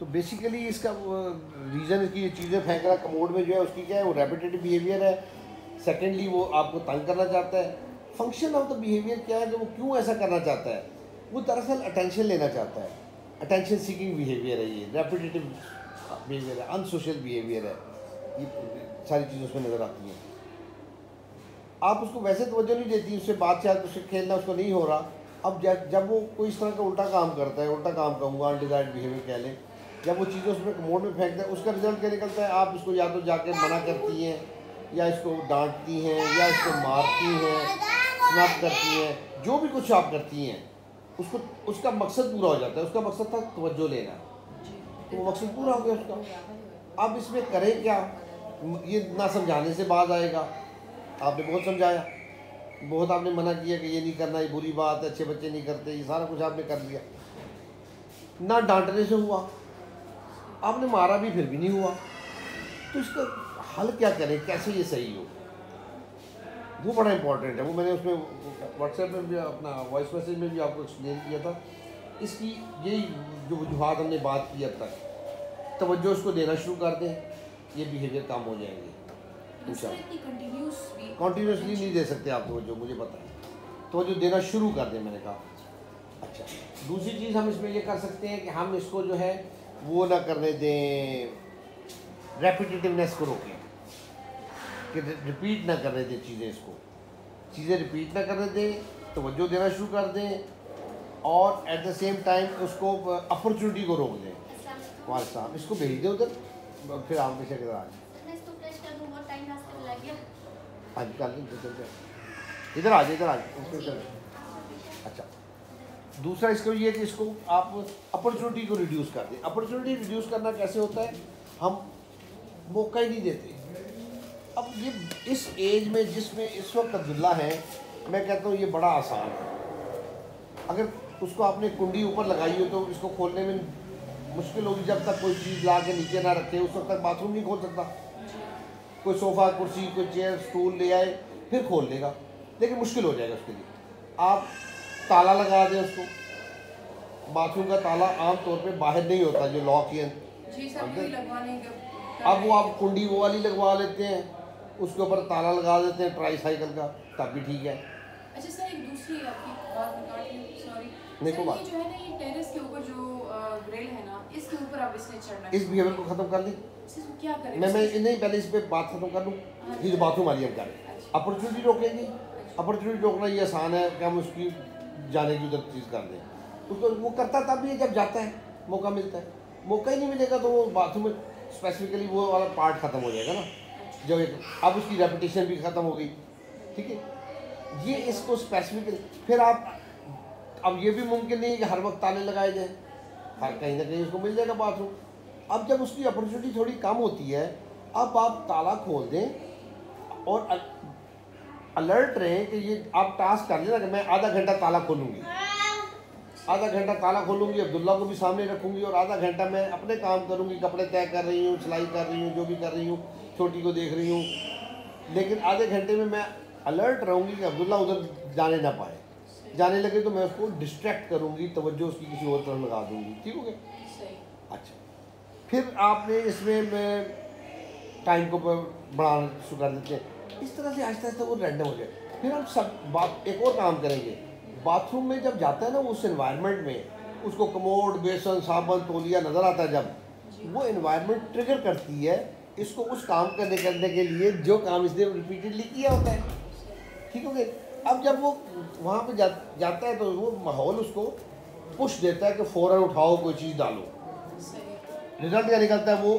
तो बेसिकली इसका रीज़न की ये चीज़ें फेंक रहा कमोड में जो है उसकी क्या है, वो रेपिटेटिव बिहेवियर है। सेकेंडली वो आपको तंग करना चाहता है। फंक्शन ऑफ द बिहेवियर क्या है कि वो क्यों ऐसा करना चाहता है, वो दरअसल अटेंशन लेना चाहता है। अटेंशन सीकिंग बिहेवियर है, ये रेपिटेटिव बिहेवियर है, अनसोशल बिहेवियर है, ये सारी चीज़ें उसमें नज़र आती हैं। आप उसको वैसे तवज्जो नहीं देती, उससे बातचीत, उससे खेलना उसको नहीं हो रहा। अब जब वो कोई इस तरह का उल्टा काम करता है, उल्टा काम कहूँगा, अनडिज़ायर्ड बिहेवियर कह लें, जब वो चीज़ें उसमें कमोड में फेंकते हैं, उसका रिजल्ट क्या निकलता है, आप इसको या तो जाके मना करती हैं, या इसको डांटती हैं, या इसको मारती हैं, स्नैप करती हैं, जो भी कुछ आप करती हैं, उसको उसका मकसद पूरा हो जाता है। उसका मकसद था तवज्जो लेना, तो वो मकसद पूरा हो गया उसका। अब इसमें करें क्या, ये ना समझाने से बाज आएगा। आपने बहुत समझाया, बहुत आपने मना किया कि ये नहीं करना, ये बुरी बात है, अच्छे बच्चे नहीं करते, ये सारा कुछ आपने कर लिया। ना डांटने से हुआ, आपने मारा भी फिर भी नहीं हुआ। तो इसका हल क्या करें, कैसे ये सही हो, वो बड़ा इंपॉर्टेंट है। वो मैंने उसमें व्हाट्सएप में भी, अपना वॉइस मैसेज में भी आपको एक्सप्लेन किया था। इसकी यही जो वजूहात हमने बात की अब तक, तवज्जो उसको देना शुरू कर दें, ये बिहेवियर काम हो जाएंगे इंशाल्लाह। कंटिन्यूसली नहीं दे सकते आप तवज्जो, मुझे पता है, तवज्जो देना शुरू कर दें, मैंने कहा। अच्छा, दूसरी चीज़ हम इसमें ये कर सकते हैं कि हम इसको जो है वो ना करने दें, रेपिटेटिवनेस को रोकें, कि रिपीट ना करने दें चीज़ें, इसको चीज़ें रिपीट ना करने दें, तवज्जो देना शुरू कर दें, और एट द सेम टाइम उसको अपॉर्चुनिटी को रोक दें। हमारे साहब इसको भेज दें उधर, फिर आप पीछे किधर आ जाए, हाँ जी कर लें, इधर आ जाए, इधर आ जाए। अच्छा, दूसरा इसको ये कि इसको आप अपॉर्चुनिटी को रिड्यूस कर दें। अपॉर्चुनिटी रिड्यूस करना कैसे होता है, हम मौका ही नहीं देते। अब ये इस एज में जिसमें इस वक्त अब्दुल्ला है, मैं कहता हूँ ये बड़ा आसान है। अगर उसको आपने कुंडी ऊपर लगाई हो तो इसको खोलने में मुश्किल होगी, जब तक कोई चीज़ ला के नीचे ना रखे उस वक्त तक बाथरूम नहीं खोल सकता। कोई सोफ़ा, कुर्सी, कोई चेयर, स्टूल ले आए फिर खोल लेगा, लेकिन मुश्किल हो जाएगा उसके लिए। आप ताला लगा दें उसको, बाथरूम का ताला आम तौर पे बाहर नहीं होता, जो लॉक ही अब वो आप कुंडी वो वाली लगवा लेते हैं, उसके ऊपर ताला लगा देते हैं ट्राई साइकिल का, तब भी ठीक है। अच्छा सर, एक दूसरी आपकी बात, सॉरी, नहीं कोई बात, जो है ना ये टेरेस के ऊपर जो ग्रिल है ना, इसके ऊपर आप इसने चढ़ना है, इस बिहेवियर को खत्म कर दी। क्या करें, मैं नहीं पहले इस पे बात खत्म कर लूँ। ये जो बाथरूम वाली हम करें, अपॉर्चुनिटी रोकेंगे। अपॉर्चुनिटी रोकना ये आसान है कि हम उसकी जाने की उधर चीज़ कर दें, उसको वो करता तब भी है जब जाता है, मौका मिलता है। मौका ही नहीं मिलेगा तो वो बाथरूम में स्पेसिफिकली वो वाला पार्ट ख़त्म हो जाएगा ना, जब एक अब उसकी रेपुटेशन भी ख़त्म हो गई, ठीक है। ये इसको स्पेसिफिकली फिर आप, अब ये भी मुमकिन नहीं है कि हर वक्त ताले लगाए जाएँ, हर कहीं ना कहीं उसको मिल जाएगा बाथरूम। अब जब उसकी अपॉर्चुनिटी थोड़ी कम होती है, अब आप ताला खोल दें और अलर्ट रहें कि ये आप टास्क कर लेना कि मैं आधा घंटा ताला खोलूँगी, आधा घंटा ताला खोलूँगी, अब्दुल्ला को भी सामने रखूँगी, और आधा घंटा मैं अपने काम करूँगी, कपड़े तय कर रही हूँ, सिलाई कर रही हूँ, जो भी कर रही हूँ, छोटी को देख रही हूँ, लेकिन आधे घंटे में मैं अलर्ट रहूँगी कि अब्दुल्ला उधर जाने ना पाए। जाने लगे तो मैं उसको डिस्ट्रैक्ट करूँगी, तवज्जो उसकी किसी और तरफ लगा दूँगी, ठीक हो गया। अच्छा, फिर आपने इसमें टाइम को बढ़ाना शुरू कर देते हैं, इस तरह से आहिस्ता आहिस्ता वो रैंडम हो जाए। फिर हम सब बात एक और काम करेंगे, बाथरूम में जब जाता है ना उस एनवायरनमेंट में, उसको कमोड, बेसन, साबुन, तौलिया नज़र आता है, जब वो एनवायरनमेंट ट्रिगर करती है इसको उस काम करने के लिए जो काम इसने रिपीटेडली किया होता है, ठीक हो गया। अब जब वो वहाँ पे जाता है तो वो माहौल उसको पुश देता है कि फ़ौरन उठाओ, कोई चीज़ डालो। रिजल्ट क्या निकलता है, वो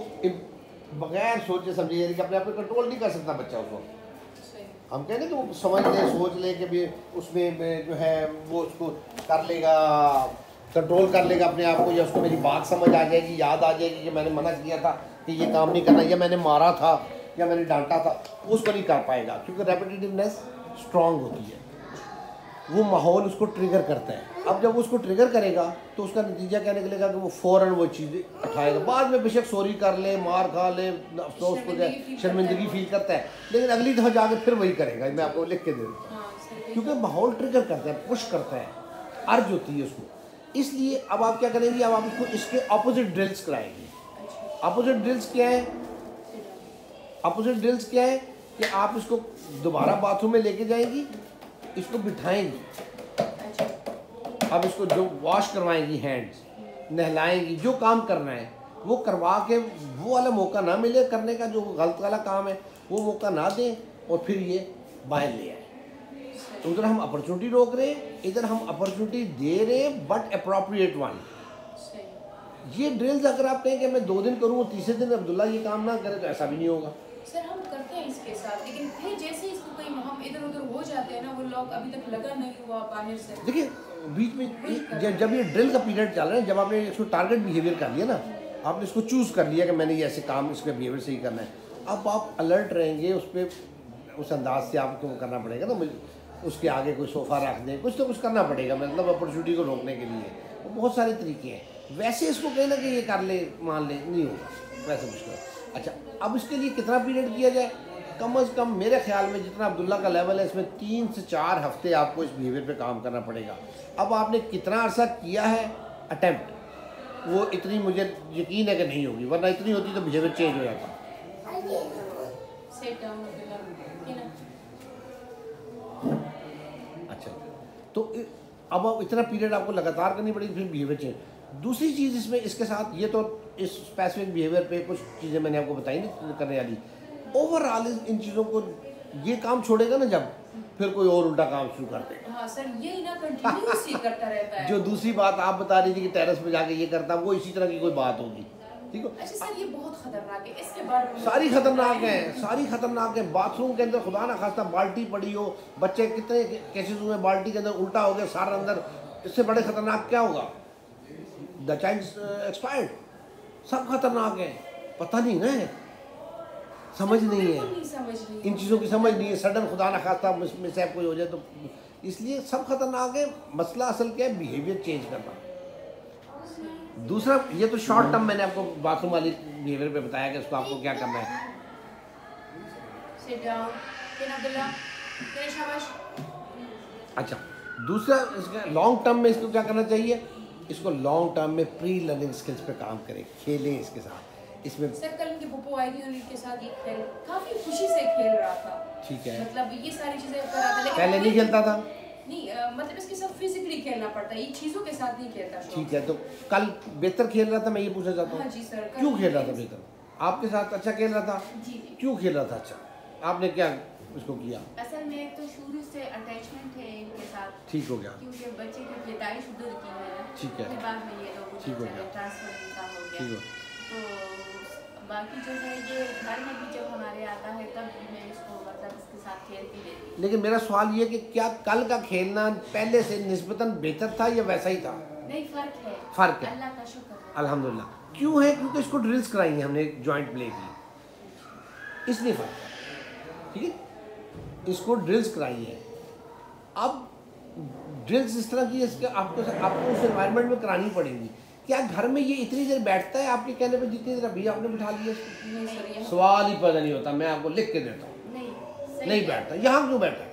बगैर सोचे समझे, यानी कि अपने आप को कंट्रोल नहीं कर सकता बच्चा उसको। हम कहेंगे तो वो समझ लें, सोच लें कि भी उसमें जो है वो उसको कर लेगा, कंट्रोल कर लेगा अपने आप को, या उसको मेरी बात समझ आ जाएगी, याद आ जाएगी कि मैंने मना किया था कि ये काम नहीं करना, या मैंने मारा था, या मैंने डांटा था, उसको नहीं कर पाएगा, क्योंकि रेपिटेटिवनेस स्ट्रॉन्ग होती है, वो माहौल उसको ट्रिगर करता है। अब जब उसको ट्रिगर करेगा तो उसका नतीजा क्या निकलेगा कि वो फ़ौरन वो चीज़ें उठाएगा। बाद में बेशक सॉरी कर ले, मार खा ले, अफसोस हो जाए, शर्मिंदगी फील करता है, लेकिन अगली दफ़ा जाके फिर वही करेगा। मैं आपको लिख के दे दूँ, क्योंकि माहौल ट्रिगर करता है, पुश करता है, अर्ज होती है उसको। इसलिए अब आप क्या करेंगी, अब आप इसको इसके ऑपोजिट ड्रिल्स कराएंगे। अपोजिट ड्रिल्स क्या है? अपोजिट ड्रिल्स क्या है कि आप इसको दोबारा बाथरूम में लेके जाएंगी, इसको बिठाएंगी, अब इसको जो वॉश करवाएंगी, हैंड्स नहलाएंगी, जो काम करना है वो करवा के वो वाला मौका ना मिले करने का, जो गलत वाला काम है वो मौका ना दें और फिर ये बाहर ले आए। तो उधर हम अपॉर्चुनिटी रोक रहे हैं, इधर हम अपॉर्चुनिटी दे रहे हैं बट अप्रोप्रिएट वन। ये ड्रिल्स अगर आप कहें कि मैं 2 दिन करूँ, तीसरे दिन अब्दुल्ला ये काम ना करे, तो ऐसा भी नहीं होगा। सर हम करते हैं इसके साथ, लेकिन फिर जैसे इसको कहीं हम इधर उधर हो जाते हैं ना, वो लोग अभी तक लगा नहीं हुआ बाहर से। देखिए बीच में जब ये ड्रिल का पीरियड चल रहा है, जब आपने इसको टारगेट बिहेवियर कर लिया ना, आपने इसको चूज़ कर लिया कि मैंने ये ऐसे काम इसके बिहेवियर से ही करना है, अब आप अलर्ट रहेंगे उस पर, उस अंदाज से आपको करना पड़ेगा ना। मुझे उसके आगे कोई सोफ़ा रख दें, कुछ तो कुछ करना पड़ेगा, मतलब अपॉर्चुनिटी को रोकने के लिए। वो बहुत सारे तरीके हैं। वैसे इसको कहना कि ये कर ले मान ले, नहीं होगा वैसे मुश्किल। अच्छा, अब इसके लिए कितना पीरियड किया जाए? कम अज़ कम मेरे ख्याल में जितना अब्दुल्ला का लेवल है, इसमें 3 से 4 हफ्ते आपको इस बिहेवियर पे काम करना पड़ेगा। अब आपने कितना अर्सा किया है अटेम्प्ट, वो इतनी मुझे यकीन है कि नहीं होगी, वरना इतनी होती तो बिहेवियर चेंज हो जाता। अच्छा, तो अब इतना पीरियड आपको लगातार करनी पड़ेगी, फिर बिहेवियर चेंज। दूसरी चीज़ इसमें इसके साथ, ये तो इस स्पेसिफिक बिहेवियर पे कुछ चीज़ें मैंने आपको बताई नहीं करने वाली। ओवरऑल इन चीज़ों को ये काम छोड़ेगा ना जब, फिर कोई और उल्टा काम शुरू कर देगा। हाँ सर, ये ना कंटिन्यूअसली करता रहता है। जो दूसरी बात आप बता रही थी कि टेरेस पे जाके ये करता, वो इसी तरह की कोई बात होगी, ठीक है। अच्छा सर, ये बहुत खतरनाक है, इसके बारे में सारी खतरनाक है, सारी खतरनाक है। बाथरूम के अंदर खुदा ना खास्ता बाल्टी पड़ी हो, बच्चे कितने केसेस हुए बाल्टी के अंदर उल्टा हो गया सारा अंदर, इससे बड़े खतरनाक क्या होगा? The child expired. सब खतरनाक है, पता नहीं ना है, समझ नहीं है, इन चीज़ों की समझ नहीं है। सडन खुदा ना खास्ता मिसहैप कोई हो जाए तो, इसलिए सब खतरनाक है। मसला असल क्या है? बिहेवियर चेंज करना। दूसरा, ये तो शॉर्ट टर्म मैंने आपको बाथरूम वाली बिहेवियर पे बताया कि उसको आपको क्या करना है। अच्छा, दूसरा इसका लॉन्ग टर्म में इसको क्या करना चाहिए? इसको लॉन्ग टर्म में प्री लर्निंग स्किल्स पे काम करें, खेलें इसके साथ। इसमें सर कल उनकी पप्पू आई थी, उनके साथ ये खेल काफी खुशी से खेल रहा था, ठीक है, मतलब ये सारी चीजें कर रहा था, लेकिन पहले नहीं खेलता था। नहीं मतलब इसके साथ फिजिकली खेलना पड़ता है, ये चीजों के साथ नहीं खेलता। ठीक है, तो कल बेहतर खेल रहा था, मैं ये पूछना चाहता हूँ। हाँ जी सर, क्यों खेल रहा था बेहतर? आपके साथ अच्छा खेल रहा था? जी। क्यों खेल रहा था अच्छा? आपने क्या उसको किया? असल में तो शुरू से अटैचमेंट है इनके साथ, ठीक हो गया, क्योंकि बच्चे की पैदाइश उधर की है ना, ठीक है, फिर बाद में ये लोग ठीक हो गया, ट्रांसफर इनका हो गया, ठीक हो। तो बाकी जो है ये घर में भी जब हमारे आता है तब भी मैं इसको मतलब इसके साथ खेलती रहती हूँ। लेकिन मेरा सवाल ये कि क्या कल का खेलना पहले से निस्बतन बेहतर था या वैसा ही था? नहीं, फर्क है, फर्क है, अल्लाह का शुक्र है, अल्हम्दुलिल्लाह। क्यों है? क्योंकि इसको ड्रिल्स कराई है हमने, जॉइंट प्ले की, इसलिए फर्क है, ठीक है। इसको ड्रिल्स कराई है। अब ड्रिल्स इस तरह की इसके आपको उस एनवायरनमेंट में करानी पड़ेगी। क्या घर में ये इतनी देर बैठता है आपके कहने पे जितनी देर अभी आपने बिठा लिया? नहीं सर, यहाँ सवाल ही पैदा नहीं होता, मैं आपको लिख के देता हूँ। नहीं बैठता। यहाँ क्यों बैठा है?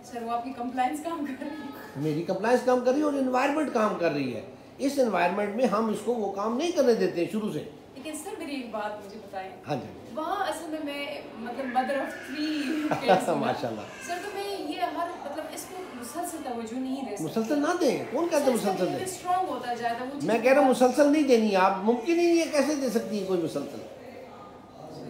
सर वो आपकी कंप्लायंस काम कर रही है, मेरी कंप्लायंस काम कर रही है और एनवायरनमेंट काम कर रही है। इस एनवायरनमेंट में हम इसको वो काम नहीं करने देते हैं शुरू से। लेकिन सर मेरी एक बात मुझे बताएं। हाँ जी, वहाँ असल में मैं मतलब मदर ऑफ 3 माशाल्लाह सर, तो मैं ये हर मतलब इसको मुसलसल तवज्जो नहीं दे सकती। मुसलसल ना दें, कौन कहता है मुसलसल दें? स्ट्रांग होता जाएगा वो। मैं कह रहा हूँ मुसलसल नहीं देनी है आप, मुमकिन ही नहीं है, कैसे दे सकती है कोई मुसलसल?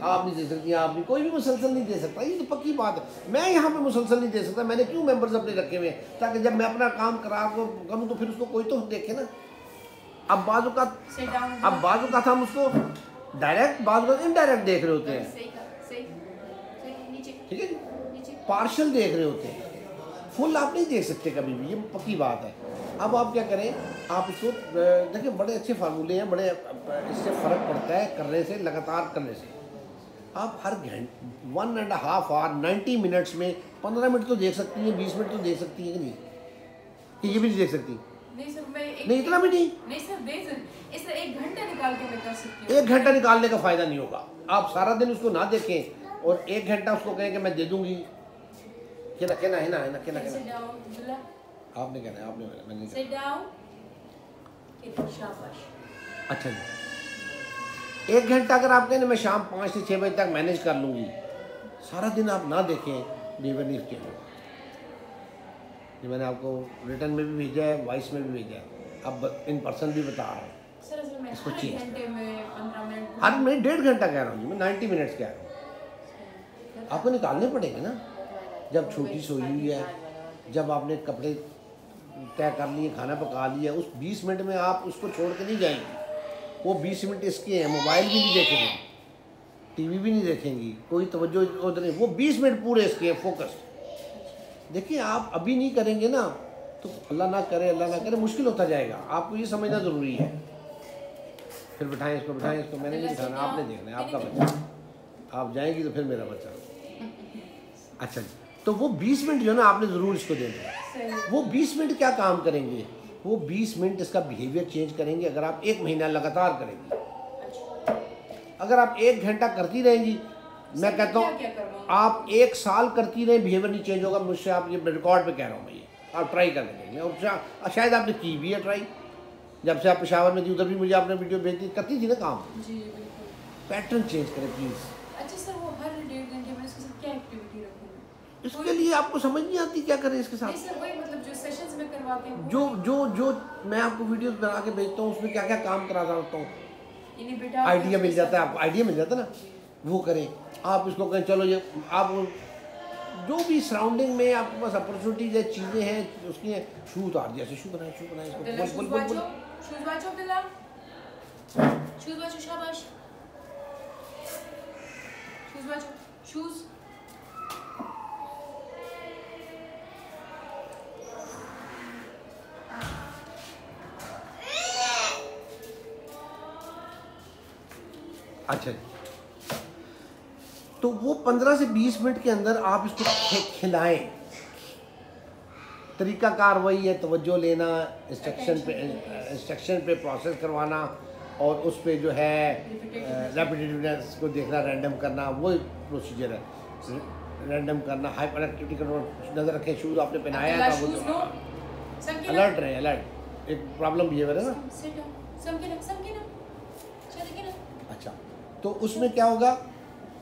आप नहीं दे सकती, आप भी, कोई भी मुसलसल नहीं दे सकता, ये तो पक्की बात है। मैं यहाँ पे मुसलसल नहीं दे सकता, मैंने क्यों मेंबर्स अपने रखे हुए हैं? ताकि जब मैं अपना काम करूँ तो फिर उसको कोई तो देखे ना। अब बाजू का हम उसको डायरेक्ट, बाजू का इनडायरेक्ट देख रहे होते हैं, ठीक है, पार्शल देख रहे होते हैं, फुल आप नहीं देख सकते कभी भी, ये पक्की बात है। अब आप क्या करें, आप इसको देखिए, बड़े अच्छे फार्मूले हैं, बड़े इससे फ़र्क पड़ता है करने से, लगातार करने से। आप हर घंटे 1.5 आवर 90 मिनट्स में 15 मिनट तो देख सकती हैं, 20 मिनट तो देख सकती हैं कि नहीं? कि ये भी नहीं देख सकती? नहीं सर, मैं नहीं, इतना भी नहीं। नहीं सर, इस 1 घंटा निकाल के मैं कर सकती हूँ। 1 घंटा निकालने का फ़ायदा नहीं होगा। आप सारा दिन उसको ना देखें और 1 घंटा उसको कहें कि मैं दे दूँगी, कहना आपने कहना है, आपने, मैंने नहीं कहना। शाबाश। अच्छा जी, 1 घंटा अगर आप कहें मैं शाम 5 से 6 बजे तक मैनेज कर लूँगी, सारा दिन आप ना देखें, बिहेवियर नहीं चेंज होगा। ये मैंने आपको रिटर्न में भी भेजा है, वॉइस में भी भेजा है, अब इन पर्सन भी बता रहा हूँ। सर असल में इसको हर चेंज घंटे में 15 मिनट, हर मैं 1.5 घंटा कह रहा हूँ जी, मैं 90 मिनट्स कह रहा हूँ। आपको निकालने पड़ेंगे ना, जब छोटी सोई हुई है, जब आपने कपड़े तय कर लिए, खाना पका लिया, उस 20 मिनट में आप उसको छोड़ के नहीं जाएंगे। वो 20 मिनट इसके हैं, मोबाइल भी नहीं देखेंगे, टीवी भी नहीं देखेंगी, कोई तवज्जो उधर नहीं, वो 20 मिनट पूरे इसके हैं फोकस्ड। देखिए आप अभी नहीं करेंगे ना तो अल्लाह ना करे मुश्किल होता जाएगा। आपको ये समझना ज़रूरी है। फिर बिठाएं इसको, मैंने नहीं बिठाना, आपने देखना है, आपका बच्चा। आप जाएंगी तो फिर मेरा बच्चा। अच्छा जी, तो वो 20 मिनट जो है ना आपने ज़रूर इसको देना है। वो 20 मिनट क्या काम करेंगे? वो 20 मिनट इसका बिहेवियर चेंज करेंगे। अगर आप 1 महीना लगातार करेंगी, अगर आप 1 घंटा करती रहेंगी, मैं कहता हूँ आप 1 साल करती रहे, बिहेवियर नहीं चेंज होगा। मुझसे आप ये रिकॉर्ड पे कह रहा हूँ मैं, ये आप ट्राई कर लेंगे। और शायद आपने की भी है ट्राई, जब से आप पेशावर में थी उधर भी मुझे आपने वीडियो भेजी, करती थी ना काम। जी बिल्कुल। पैटर्न चेंज करें प्लीज़। अच्छा सर, वो हर 1.5 घंटे में इसके साथ क्या एक्टिविटी रखूँ? इसके लिए आपको समझ नहीं आती क्या करें इसके साथ? नहीं सर, वही मतलब जो सेशंस में करवाते हैं, जो मैं आपको वीडियोस बना के भेजता हूँ, उसमें क्या क्या काम करा सकता हूँ, यानी बेटा आइडिया मिल जाता है आपको, आइडिया मिल जाता है ना, वो करें। आप इसको कहें चलो ये आप जो भी सराउंडिंग में आपके पास अपॉर्चुनिटीज है, चीज़ें हैं उसकी हैं, शू उतार दिया, शू बनाए इसको, बोल शूज वाचो अब्दुल्ला, शूज वाचो, शाबाश, शूज वाचो, शूज। अच्छा, तो वो 15 से 20 मिनट के अंदर आप इसको खिलाएं। तरीका कार वही है, तवज्जो लेना, इंस्ट्रक्शन पे प्रोसेस करवाना, और उस पे जो है रेपिटेटिवनेस को देखना, रैंडम करना, वही प्रोसीजर है। रैंडम करना, हाइपर एक्टिविटी करना, नज़र रखें, शूज़ आपने पहनाया था, वो अलर्ट रहे, अलर्ट। एक प्रॉब्लम बिहेवियर है ना। अच्छा, तो उसमें क्या होगा,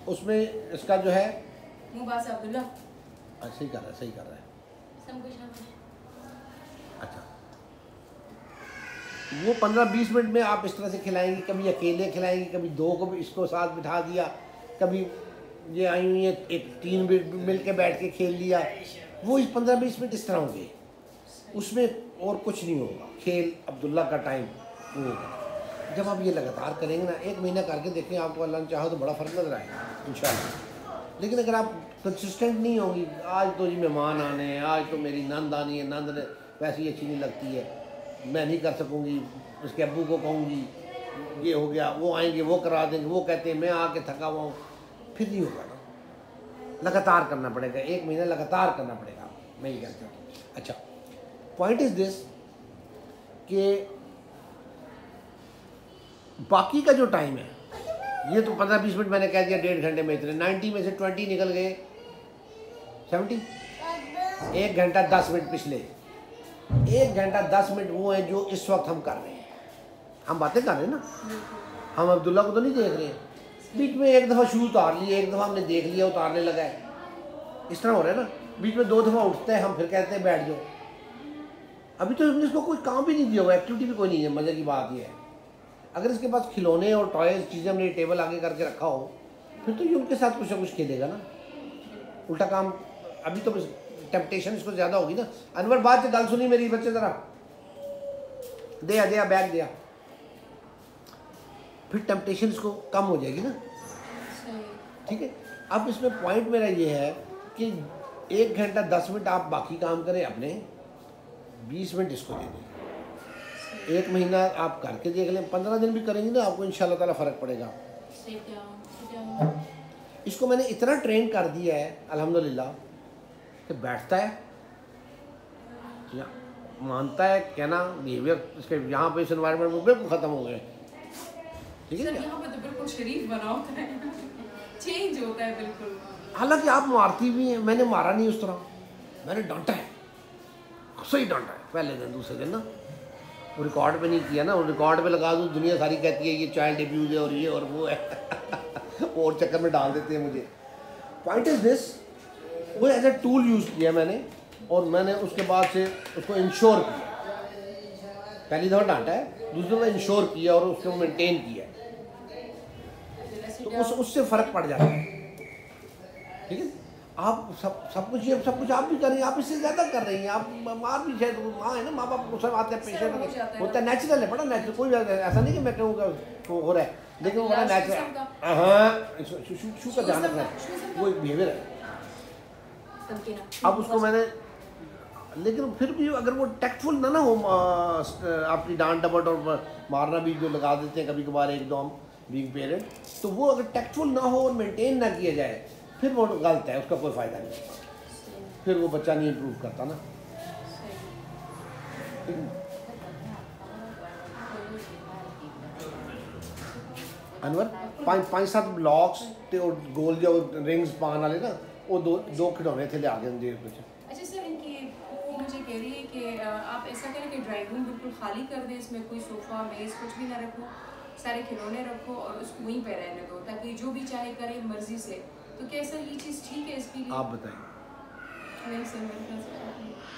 उसमें इसका जो है अब्दुल्ला सही कर रहा है। अच्छा, वो 15-20 मिनट में आप इस तरह से खिलाएंगे, कभी अकेले खिलाएंगे, कभी 2 को भी इसको साथ बिठा दिया, कभी ये आई हुई है एक 3 मिल के बैठ के खेल लिया। वो इस 15-20 मिनट इस तरह होंगे, उसमें और कुछ नहीं होगा। खेल अब्दुल्ला का टाइम वो होगा। जब आप ये लगातार करेंगे ना, 1 महीना करके देखें, आपको अल्लाह ने चाहो तो बड़ा फ़र्क नजर आएगा इंशाल्लाह। लेकिन अगर आप कंसिस्टेंट नहीं होंगी, आज तो जी मेहमान आने हैं, आज तो मेरी नंद आनी है, नंद ने वैसी अच्छी नहीं लगती है, मैं नहीं कर सकूँगी, उसके अब्बू को कहूँगी, ये हो गया, वो आएंगे वो करा देंगे, वो कहते हैं मैं आके थका हुआ हूँ, फिर नहीं होगा ना। लगातार करना पड़ेगा, 1 महीना लगातार करना पड़ेगा, मैं ये कहता हूँ। अच्छा, पॉइंट इज़ दिस कि बाकी का जो टाइम है, ये तो 15-20 मिनट मैंने कह दिया, 1.5 घंटे में इतने, 90 में से 20 निकल गए, 70, 1 घंटा 10 मिनट पिछले, 1 घंटा 10 मिनट वो है जो इस वक्त हम कर रहे हैं। हम बातें कर रहे हैं ना, हम अब्दुल्ला को तो नहीं देख रहे हैं। बीच में 1 दफ़ा शू उतार लिए, 1 दफ़ा हमने देख लिया उतारने लगा है, इस तरह हो रहा है ना। बीच में 2 दफ़ा उठते हैं हम, फिर कहते हैं बैठ जाओ। अभी तो हमने इसको कोई काम भी नहीं दिया हुआ, एक्टिविटी भी कोई नहीं है। मज़े की बात यह है, अगर इसके पास खिलौने और टॉयज़ चीज़ें हमने टेबल आगे करके रखा हो, फिर तो ये उनके साथ कुछ ना कुछ खेलेगा ना। उल्टा काम अभी तो टेम्पटेशन इसको ज़्यादा होगी ना। अनवर बात से गल सुनी मेरी, बच्चे ज़रा दे बैग दिया, फिर टेम्पटेशन इसको कम हो जाएगी ना। ठीक है, अब इसमें पॉइंट मेरा ये है कि 1 घंटा 10 मिनट आप बाकी काम करें अपने, 20 मिनट इसको दे दें। 1 महीना आप करके देख लें, 15 दिन भी करेंगे ना, आपको इंशाल्लाह ताला फ़र्क पड़ेगा। इसको मैंने इतना ट्रेन कर दिया है अल्हम्दुलिल्लाह कि बैठता है, मानता है, कहना, बिहेवियर इसके यहाँ पे इस एनवायरनमेंट में बिल्कुल ख़त्म हो गए। ठीक है, यहाँ पे तो बिल्कुल शरीफ बना होता है, चेंज होता है बिल्कुल। हालांकि आप मारती भी हैं, मैंने मारा नहीं उस तरह, मैंने डांटा है, सही डांटा है पहले दिन, दूसरे दिन ना वो रिकॉर्ड पे नहीं किया ना, वो रिकॉर्ड पे लगा दूँ दुनिया सारी कहती है ये चाइल्ड अब्यूज़ है और ये और वो है और चक्कर में डाल देते हैं मुझे। पॉइंट इज़ दिस, वो एज ए टूल यूज़ किया मैंने, और मैंने उसके बाद से उसको इंश्योर किया। पहली दफ़ा डांटा है, दूसरी दफ़ा इंश्योर किया और उसको मेंटेन किया, तो उससे फ़र्क पड़ जाता है। ठीक है, आप सब कुछ आप भी कर रही हैं, आप इससे ज़्यादा कर रही हैं। आप माँ भी शायद, माँ है ना, माँ बाप को सब आते हैं, पेशेंट होता है, नेचुरल है, बड़ा नेचुरल, कोई ऐसा नहीं कि मैं कहूँगा वो हो रहा है, लेकिन वो बड़ा नेचुरल। हाँ, शू का ध्यान रखना है, वो एक बिहेवियर है। अब उसको मैंने, लेकिन फिर भी अगर वो टैक्टफुल ना हो, आपकी डांट डपट और मारना भी जो लगा देते हैं कभी कभार एक दो हम बीइंग पेरेंट, तो वो अगर टैक्टफुल ना हो और मेंटेन ना किया जाए, फिर वो गलत है, उसका कोई फ़ायदा नहीं, फिर वो बच्चा नहीं इम्प्रूव करता ना। अनवर 5-7 ब्लॉक्स ते और गोल जो रिंग्स पान वाले ना, वो दो खिडौने थे, ले आ गए कुछ। अच्छा सर, इनकी वो मुझे कह रही है कि आप ऐसा करें कि ड्राइंग रूम बिल्कुल खाली कर दें, इसमें कोई सोफ़ा मेज़ कुछ भी ना रखो, सारे खिलौने रखो और उसको वहीं पे रहने दो, ताकि जो भी चाहे करे मर्जी से। तो क्या सर ये चीज़ ठीक है इसके लिए? आप बताएं। नहीं सर, मेरे ख्याल से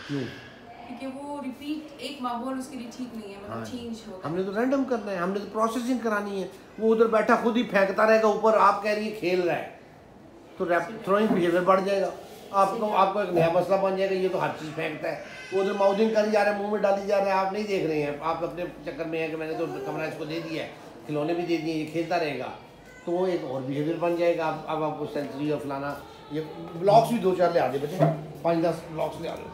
क्यों? क्योंकि वो रिपीट एक माहौल उसके लिए ठीक नहीं है, मतलब चेंज होगा। हमने तो रैंडम करना है, हमने तो प्रोसेसिंग करानी है। वो उधर बैठा खुद ही फेंकता रहेगा ऊपर, आप कह रही है खेल रहा है, तो थ्रोइंग बिहेवियर बढ़ जाएगा, आपको एक नया मसला बन जाएगा, ये तो हर चीज़ फेंकता है। वो उधर माउथिंग करी जा रहा है, मुंह में डाली जा रहा है, आप नहीं देख रहे हैं, आप अपने चक्कर में है कि मैंने तो कमरा इसको दे दिया है, खिलौने भी दे दिए, ये खेलता रहेगा, तो वो एक और बिहेवियर बन जाएगा। अब आपको सेंसरी और फलाना, ये ब्लॉक्स भी 2-4 ले आ जाए बच्चे, 5-10 ब्लॉक्स ले आ जाओ।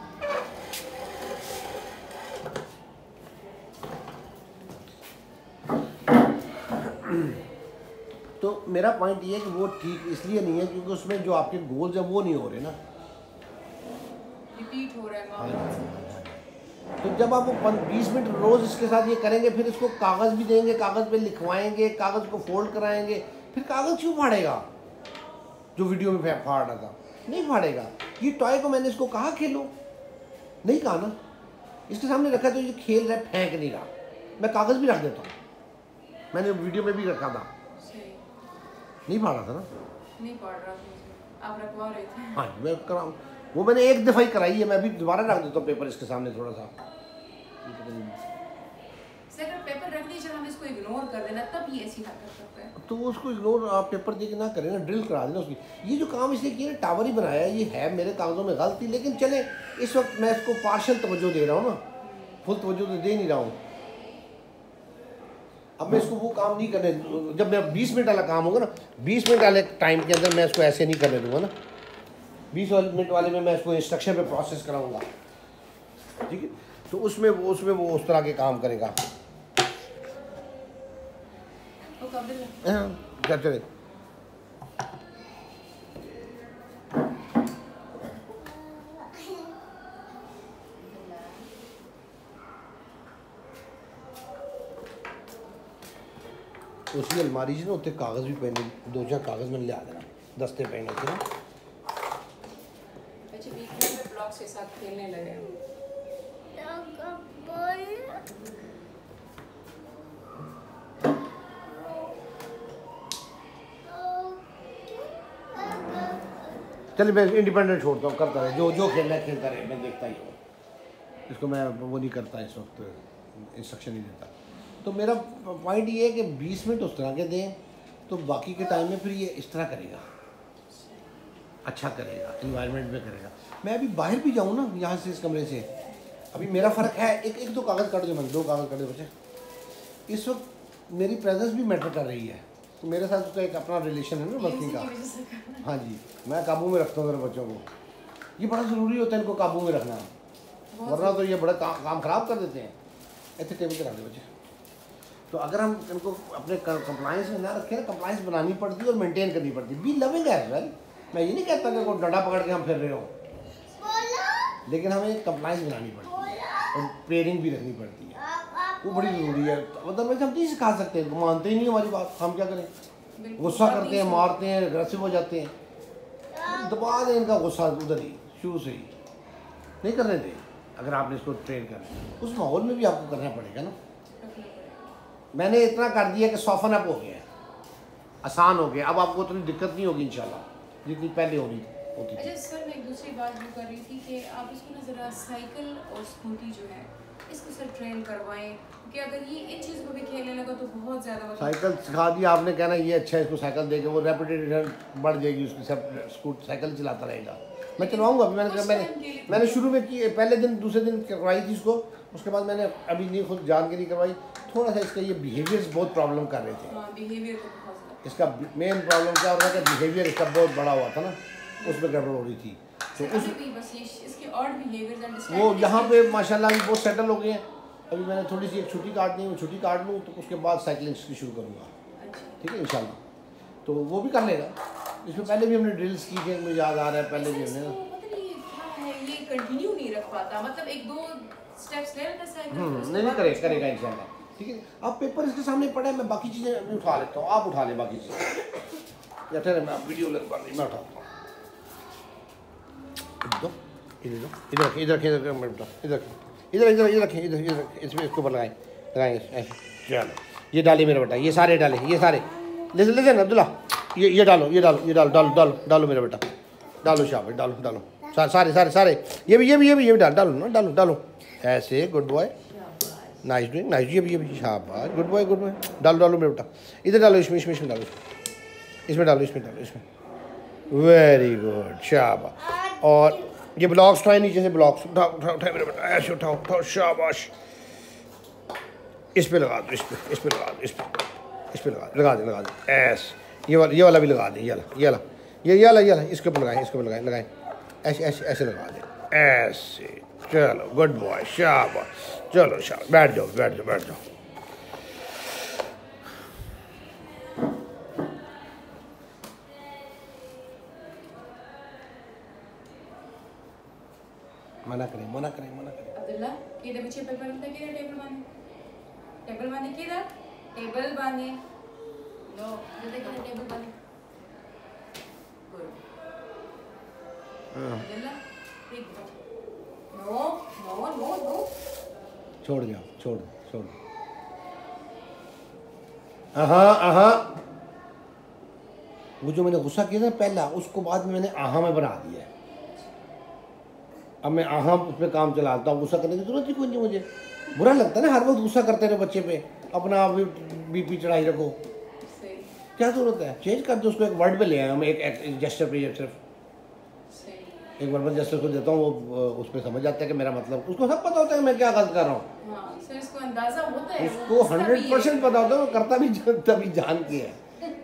तो मेरा पॉइंट ये है कि वो ठीक इसलिए नहीं है क्योंकि उसमें जो आपके गोल्स हैं वो नहीं हो रहे ना, रिपीट हो रहा है माहौल। तो जब आप 20 मिनट रोज़ इसके साथ ये करेंगे, फिर इसको कागज़ भी देंगे, कागज़ पे लिखवाएंगे, कागज़ को फोल्ड कराएंगे, फिर कागज़ क्यों फाड़ेगा? जो वीडियो में फाड़ रहा था, नहीं फाड़ेगा। ये टॉय को मैंने इसको कहा खेलो, नहीं कहा ना, इसके सामने रखा तो ये खेल रहा है, फेंक नहीं रहा। मैं कागज़ भी रख देता हूँ, मैंने वीडियो में भी रखा था, नहीं फाड़ा था ना, नहीं पढ़ रहा था, आप रखवा रहे थे। हाँ मैं कराऊँ, वो मैंने एक दफ़ा ही कराई है, मैं अभी दोबारा रख देता हूँ पेपर इसके सामने थोड़ा सा। सर अगर पेपर रख दीजिए, हम इसको इग्नोर कर देना, तब ये ऐसी हरकत करता है। तो उसको इग्नोर आप पेपर दे के ना करें ना, ड्रिल करा देना उसकी। ये जो काम इसने किया टावर ही बनाया, ये है मेरे कागज़ों में गलती, लेकिन चले इस वक्त मैं इसको पार्शल तवज्जो दे रहा हूँ ना, फुल तवज्जो तो दे नहीं रहा हूँ। अब मैं इसको वो काम नहीं करने, जब मैं 20 मिनट वाला काम होगा ना, 20 मिनट वाले टाइम के अंदर मैं इसको ऐसे नहीं करने दूंगा ना, 20 मिनट वाले में मैं इसको इंस्ट्रक्शन पे प्रोसेस कराऊंगा, ठीक है? तो उसमें वो उस तरह के काम करेगा। हाँ चले, उसकी अलमारी से ना उत्ते कागज़ भी पहने, 2-4 कागज़ मैंने लिया देना, दस्ते पहने थे ना। अच्छा, बीच में ब्लॉक्स के साथ खेलने लगे। चलिए मैं इंडिपेंडेंट छोड़ता हूँ, करता रहे, जो खेलना है खेलता रहे, मैं देखता ही हूँ इसको, मैं वो नहीं करता इस वक्त, इंस्ट्रक्शन नहीं देता। तो मेरा पॉइंट ये है कि 20 मिनट उस तरह के दें, तो बाकी के टाइम में फिर ये इस तरह करेगा, अच्छा करेगा, इन्वायरमेंट में करेगा। मैं अभी बाहर भी जाऊँ ना यहाँ से, इस कमरे से, अभी मेरा फ़र्क है, एक दो कागज़ काट दो, मैंने 2 कागज़ काट दो बच्चे। इस वक्त मेरी प्रेजेंस भी मैटर कर रही है, तो मेरे साथ उसका एक अपना रिलेशन है ना वर्किंग का। हाँ जी, मैं काबू में रखता हूँ मेरे बच्चों को, ये बड़ा ज़रूरी होता है इनको काबू में रखना, वरना तो ये बड़ा काम ख़राब कर देते हैं। ऐसे टेबल करा दे बच्चे। तो अगर हम इनको अपने कंप्लाइंस में ना रखें ना, कंप्लाइंस बनानी पड़ती है और मेंटेन करनी पड़ती है। बी लविंग एज वेल, मैं ये नहीं कहता कि कोई डंडा पकड़ के हम फिर रहे हो, लेकिन हमें कंप्लाइंस बनानी पड़ती है और पेयरिंग भी रखनी पड़ती है, वो बड़ी ज़रूरी है। मतलब वैसे हम नहीं सिखा सकते, इनको मानते ही नहीं हमारी बात, हम क्या करें? गुस्सा करते हैं, मारते हैं, अग्रेसिव हो जाते हैं, दबा दें इनका गुस्सा उधर ही, शुरू से ही नहीं करने दें। अगर आपने इसको ट्रेन करना, उस माहौल में भी आपको करना पड़ेगा ना। रखना पड़ेगा। मैंने इतना कर दिया कि सॉफन अप हो गया है, आसान हो गया, अब आपको उतनी दिक्कत नहीं होगी इंशाल्लाह जितनी पहले होती थी। अच्छा सर, मैं एक दूसरी बात भी कर रही थी कि आप इसको ना ज़रा साइकिल और स्कूटी जो है इसको सर ट्रेन करवाएं, क्योंकि अगर ये इन चीज़ को भी खेलने लगा तो बहुत ज़्यादा साइकिल सिखा दिया आपने, कहना ये अच्छा है, इसको साइकिल देके वो रेपिटेशन बढ़ जाएगी उसकी, सब साइकिल चलाता रहेगा। मैं चलवाऊँगा अभी, मैंने शुरू में की, पहले दिन दूसरे दिन करवाई थी इसको, उसके बाद मैंने अभी नहीं खुद जान के नहीं करवाई। थोड़ा सा इसका ये बिहेवियर्स बहुत प्रॉब्लम कर रहे थे। बिहेवियर को बहुत ज़्यादा, इसका मेन प्रॉब्लम क्या हो रहा था कि बिहेवियर इसका बहुत बड़ा हुआ था ना, उसमें गड़बड़ हो रही थी। तो उस बस ये इसके और बिहेवियर्स वो यहाँ पे माशाल्लाह भी बहुत सेटल हो गए हैं। अभी मैंने थोड़ी सी एक छुट्टी काटनी है, वो छुट्टी काट लूँ तो उसके बाद साइकिलिंग की शुरू करूँगा। ठीक है इंशाल्लाह, तो वो भी कर लेगा। इसमें पहले भी हमने ड्रिल्स की थी, मुझे याद आ रहा है, पहले भी हमने ये कंटिन्यू नहीं रख पाता, मतलब एक दो स्टेप्स ले लेता साइकिल, नहीं करेगा इंशाल्लाह। ठीक है, आप पेपर इसके सामने पड़े हैं, मैं बाकी चीज़ें अभी उठा लेता हूँ, आप उठा लें बाकी चीज़ें, या ठहरे मैं वीडियो लगवा ली, मैं उठाता हूँ। इधर रखें, इसमें इसको लगाएं ऐसे। चलो ये डाले मेरा बेटा, ये सारे डाले, ये सारे ले अब्दुल्ला, ये डालो मेरा बेटा, डालो शाबाश, डालो सारे, ये भी डालो ऐसे। गुड बॉय, नाइस डूइंग, ये भी शाबाश, गुड बॉय, डालो मेरा बेटा, इधर डालो, इसमें डालो, इसमें डालो, वेरी गुड शाबाश। और ये ब्लॉक्स उठाए, नीचे से ब्लॉक्स उठाओ मेरा बेटा, ऐसे उठाओ शाबाश। इस पे लगा दो, इस पे लगा दे ऐसे। ये वाला भी लगा दे, ये वाला इसके ऊपर लगाएं, ऐसे लगा दे ऐसे। चलो गुड बॉय शाबाश, चलो शाबाश, बैठ जाओ। मना करें। अब्दुल्ला किधर बच्चे पेपर बनता है, किधर टेबल बांधे किधर टेबल बांधे, लो जल्दी किधर टेबल बांधे। गुड अब्दुल्ला, ठीक नो छोड़ जाओ। वो जो मैंने गुस्सा किया था पहला, उसको बाद में मैंने आहा में बना दिया है। अब मैं आहा उस पर काम चलाता हूँ, गुस्सा करने की जरूरत ही कोई नहीं मुझे। बुरा लगता है ना हर वक्त गुस्सा करते रहो बच्चे पे, अपना आप बीपी चढ़ाई रखो, क्या जरूरत है? चेंज कर दो उसको, एक वर्ड पे ले आया मैं, एक जेस्चर पे, सिर्फ एक वर्बल जेस्चर को देता हूँ, वो उस पर समझ जाता है कि मेरा मतलब, उसको सब पता होता है मैं क्या गलत कर रहा हूँ, उसको 100% पता होता है, वो करता भी तभी जान के है।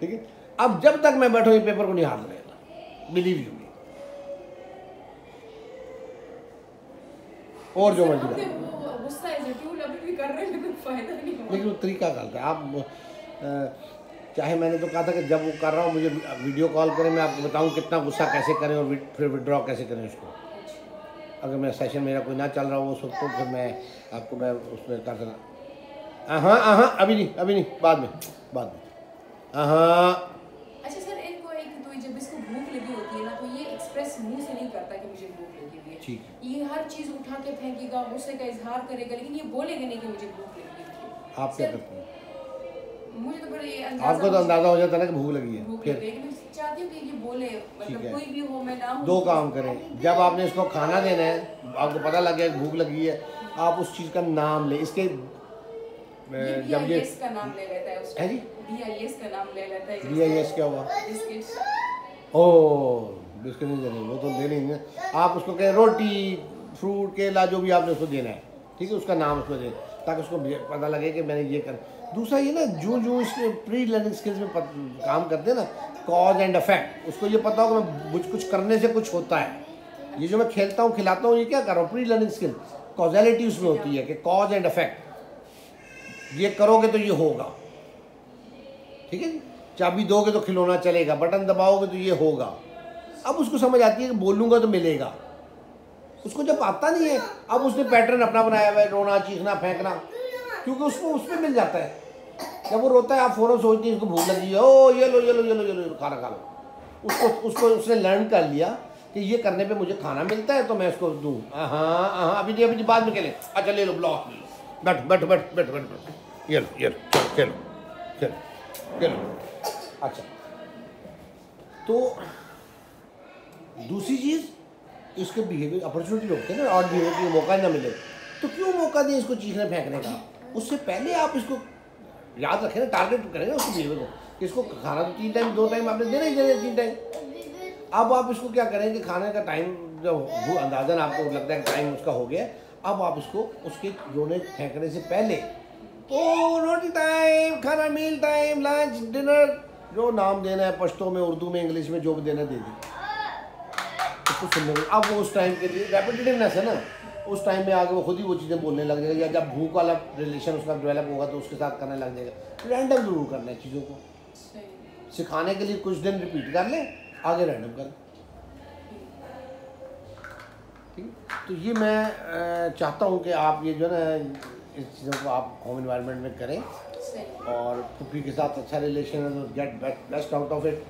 ठीक है, अब जब तक मैं बैठो ये पेपर को नहीं हाथ लगेगा, बिलीव यू। और जो मर्जी लेकिन वो तरीका गलत है। आप चाहे मैंने तो कहा था कि जब वो कर रहा हूँ मुझे वीडियो कॉल करें, मैं आपको बताऊँ कितना गुस्सा कैसे करें और फिर विड्रॉ कैसे करें उसको। अगर मैं सेशन मेरा कोई ना चल रहा हो उस वक्त, तो फिर मैं आपको मैं उसमें कर सकता। हाँ अभी नहीं, बाद में अच्छा सर, इनको एक तो जब इसको भूख लगी होती है ना, तो ये एक्सप्रेस मुंह से नहीं करता कि मुझे भूख लगी हुई है। ठीक है, ये हर चीज़ उठा के फेंकेगा, गुस्से का इजहार करेगा, लेकिन ये बोलेगा नहीं कि मुझे भूख लगी है। आप क्या करते हैं? मुझे तो बड़ा ये आपको तो अंदाजा हो जाता है ना कि भूख लगी है। फिर मैं चाहती हूँ कि ये बोले, मतलब कोई भी हो, मैं ना हूँ। दो काम करें, जब आपने इसको खाना देना है, आपको पता लग गया भूख लगी है, आप उस चीज़ का नाम ले, इसके जब ये इसका नाम ले लेता है उसका, DIS का नाम ले लेता है। DIS क्या हुआ? बिस्किट नहीं देने, वो तो देने ही है। आप उसको कहें रोटी, फ्रूट, केला, जो भी आपने उसको देना है, ठीक है, उसका नाम उसको दें, ताकि उसको पता लगे कि मैंने ये कर। दूसरा ये ना, जो इसके प्री लर्निंग स्किल्स में काम करते हैं ना, कॉज एंड इफेक्ट, उसको ये पता हो कि कुछ करने से कुछ होता है। ये जो मैं खेलता हूँ खिलाता हूँ, ये क्या कर रहा हूँ? प्री लर्निंग स्किल, कॉजेलिटी उसमें होती है कि कॉज एंड इफेक्ट, ये करोगे तो ये होगा। ठीक है, चाबी दोगे तो खिलौना चलेगा, बटन दबाओगे तो ये होगा। अब उसको समझ आती है कि बोलूँगा तो मिलेगा। उसको जब आता नहीं है, अब उसने पैटर्न अपना बनाया हुआ है, रोना, चीखना, फेंकना, क्योंकि उसको उसमें मिल जाता है। जब वो रोता है, आप फ़ौरन सोचती हैं इसको भूख लगी है, ओ ये लो खाना खा लो। उसको उसने लर्न कर लिया कि ये करने पे मुझे खाना मिलता है तो मैं इसको दूँ। हाँ हाँ, अभी नहीं, अभी बाद में खेलें। अच्छा ले लो ब्लॉक, ले लो, बैठ बैठ बैठ बैठ बैठ बैठ, ये लो चलो खेलो खेलो खेलो। अच्छा, तो दूसरी चीज़, इसके बिहेवियर अपॉर्चुनिटी होते हैं ना, और बिहेवियर के मौका ना मिले तो क्यों मौका दें इसको चीखने फेंकने का। उससे पहले आप इसको याद रखें ना, टारगेट करें ना उसके बिहेवियर को कि इसको खाना तो 3 टाइम 2 टाइम आपने देना ही देना, 3 टाइम। अब आप इसको क्या करें कि खाने का टाइम जो वो अंदाजन आपको लगता है टाइम उसका हो गया, अब आप इसको उसके रोने फेंकने से पहले ओ रोटी टाइम, खाना मील टाइम, लंच डिनर, जो नाम देना है पश्तो में, उर्दू में, इंग्लिश में, जो भी देना दे दी उसको सुनने को। अब वो उस टाइम के लिए रेपिटेटिवनेस है ना, उस टाइम में आगे वो खुद ही वो चीज़ें बोलने लग जाएगा, या जब भूख वाला रिलेशन उसका डेवलप होगा तो उसके साथ करने लग जाएगा। रैंडम जरूर करना है चीज़ों को, सिखाने के लिए कुछ दिन रिपीट कर लें, आगे रैंडम कर। ठीक, तो ये मैं चाहता हूँ कि आप ये जो है ना इस चीज़ों को आप होम इन्वायरमेंट में करें, और पुप्पी के साथ अच्छा रिलेशन है तो get best out of it.